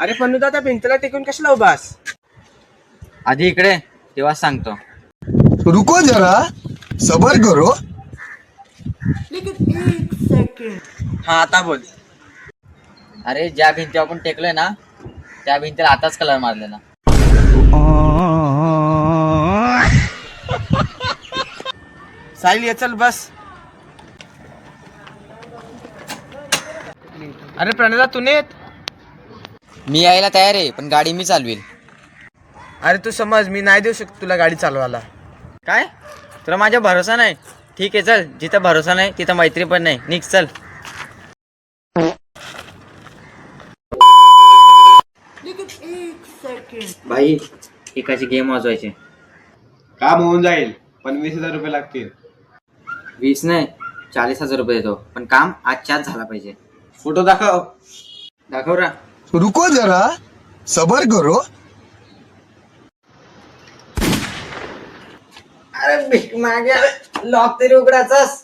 अरे पण त्या भिंतीला टिकून कशाला उभास? आधी इकडे तेव्हा सांगतो. रुको जरा, सबर करो. हा आता बोल. अरे ज्या भिंती आपण टेकलोय ना त्या भिंतीला आताच कलर मारलेला. साहिल ये चल बस. अरे प्रणदा तू नाही येत? मी यायला तयार आहे पण गाडी मी चालवील. अरे तू समज मी नाही देऊ शकतो तुला गाडी चालवायला. काय तुला माझ्या भरोसा नाही? ठीक आहे चल, जिथं भरोसा नाही तिथं मैत्री पण नाही. निघ चल. भाई एकाची गेम वाजवायची. काम होऊन जाईल पण 20,000 रुपये लागतील. 20 नाही 40,000 रुपये देतो पण काम आजच्या आज झाला पाहिजे. फोटो दाखव. दाखव रा. रुको जरा, सबर करो. अरे भीक माग्या, लॉक तरी उघडाचास.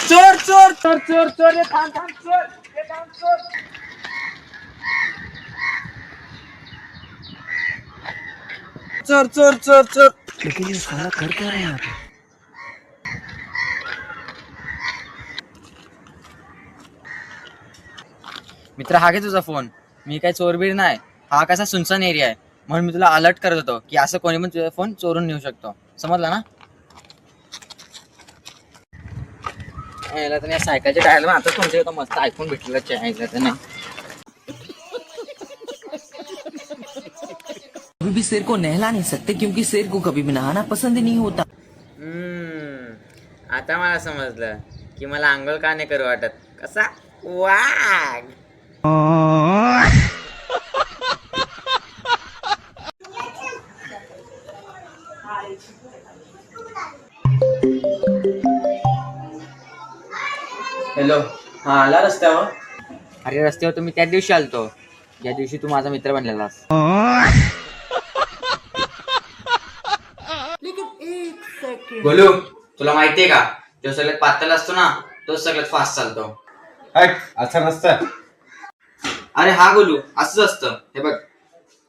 चोर चोर चोर चोर चोर ये थांब थांब चोर. ये थांब चोर. चोर चोर चोर चोर. लेकिन ये साला कर क्या रहा है यहाँ पे? मित्र हा घे तुझा फोन. मी काय चोरबीर नाही. हा कसा सुनसान एरिया आहे म्हणून मी तुला अलर्ट करत होतो की असं कोणी पण तुझा फोन चोरून नेऊ शकतो. समजला ना? याला तर या सायकलच्या टायरला आता तुमच्या इथं मस्त ऐकून भेटलेलं चायला तर नाही. कभी भी शेर को नहला नहीं सकते क्योंकि शेर को कभी भी नहाना पसंद नहीं होता. आता मला समजलं की मला आंघोळ का नाही करू वाटत. कसा वाघ. हॅलो. हा आला रस्त्यावर. अरे रस्त्यावर तुम्ही त्या दिवशी आलतो ज्या दिवशी तू माझा मित्र बनलेलास. बोलू तुला माहितीये का जो सगळ्यात पातळ असतो ना तोच सगळ्यात फास्ट चालतो. हट, असं नसतं. अरे हा गोलू असंच असतं. हे बघ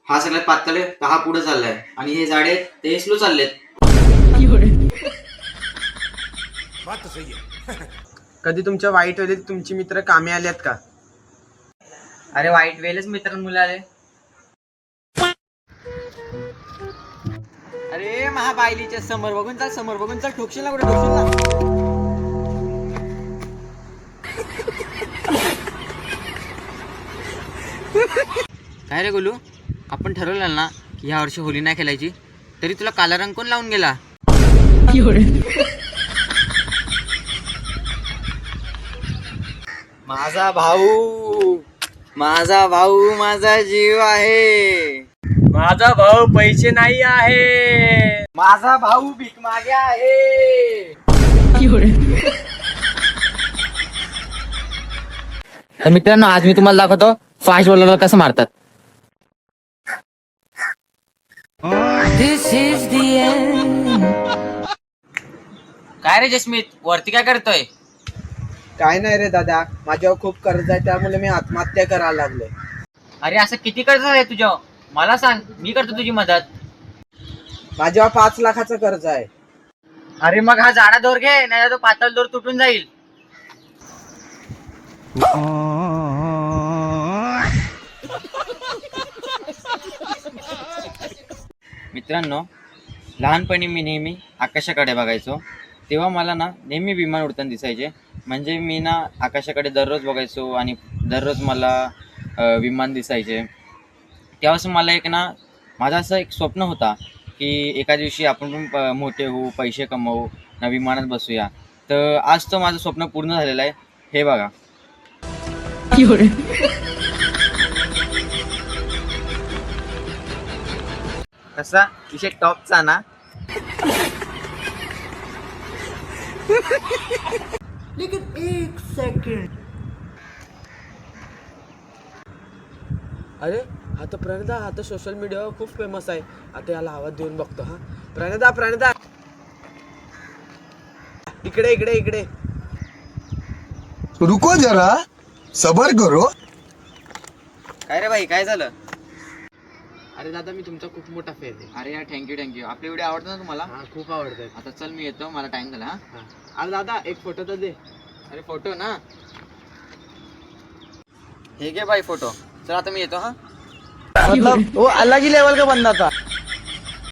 हा सगळ्यात पातळ आहे तर हा पुढे चाललाय आणि हे झाडे ते स्लो चाललेत. कधी तुमच्या वाईट वेळेत तुमची मित्र कामी आल्यात का? अरे वाईट वेळेस मित्र मुलं आले. अरे महाबायलीच्या समोर बघून चाल, समोर बघून चाल. ठोकशील ना कुठे ठोकशील ना. काय रे गोलू, आपण ठरवलं ना की ह्या वर्षी होली नाही खेळायची तरी तुला काला रंग कोण लावून गेला? माझा भाऊ, माझा भाऊ माझा जीव आहे. माझा भाऊ पैसे नाही आहे. माझा भाऊ भीक मागे आहे. तर मित्रांनो आज मी तुम्हाला दाखवतो फास्ट बॉलरला कसं मारतात. काय रे जसमीत वरती काय करतोय? काय नाही रे दादा, माझ्यावर खूप कर्ज आहे त्यामुळे मी आत्महत्या करायला लागलोय. अरे असं किती कर्ज आहे तुझ्या? मला सांग, मी करतो तुझी मदत. माझ्यावर 5 लाखाचं कर्ज आहे. अरे मग हा जाडा दोर घे, नाही तो पातळ दोर तुटून जाईल. मित्रांनो लहानपणी मी नेहमी आकाशाकडे बघायचो तेव्हा मला ना नेहमी विमान उडताना दिसायचे. म्हणजे मी ना आकाशाकडे दररोज बघायचो आणि दररोज मला विमान दिसायचे. तेव्हापासून मला एक ना माझं असं एक स्वप्न होता की एका दिवशी आपण पण मोठे होऊ, पैसे कमवू, ना विमानात बसूया. तर आज तो माझं स्वप्न पूर्ण झालेलं आहे. हे बघा. कसा विषय टॉपचा ना. लेकिन एक सेकंड. अरे आता प्रणिता आता सोशल मीडियावर खूप फेमस आहे. आता याला आवाज देऊन बघतो. हा प्रणिता प्रणिता इकडे इकडे इकडे. रुको जरा सबर करो. काय रे भाई, काय झालं? अरे दादा मी तुमचा खूप मोठा फॅन आहे. अरे यार, थँक्यू थँक्यू. आपले व्हिडिओ आवडतात ना तुम्हाला? हा खूप आवडतात. आता चल मी येतो, मला टाइम झाला. हा अरे दादा एक फोटो तर दे. अरे फोटो ना, हे घे बाई फोटो. चल आता मी येतो. हा मतलब वो अलग ही लेवल का बंदा था.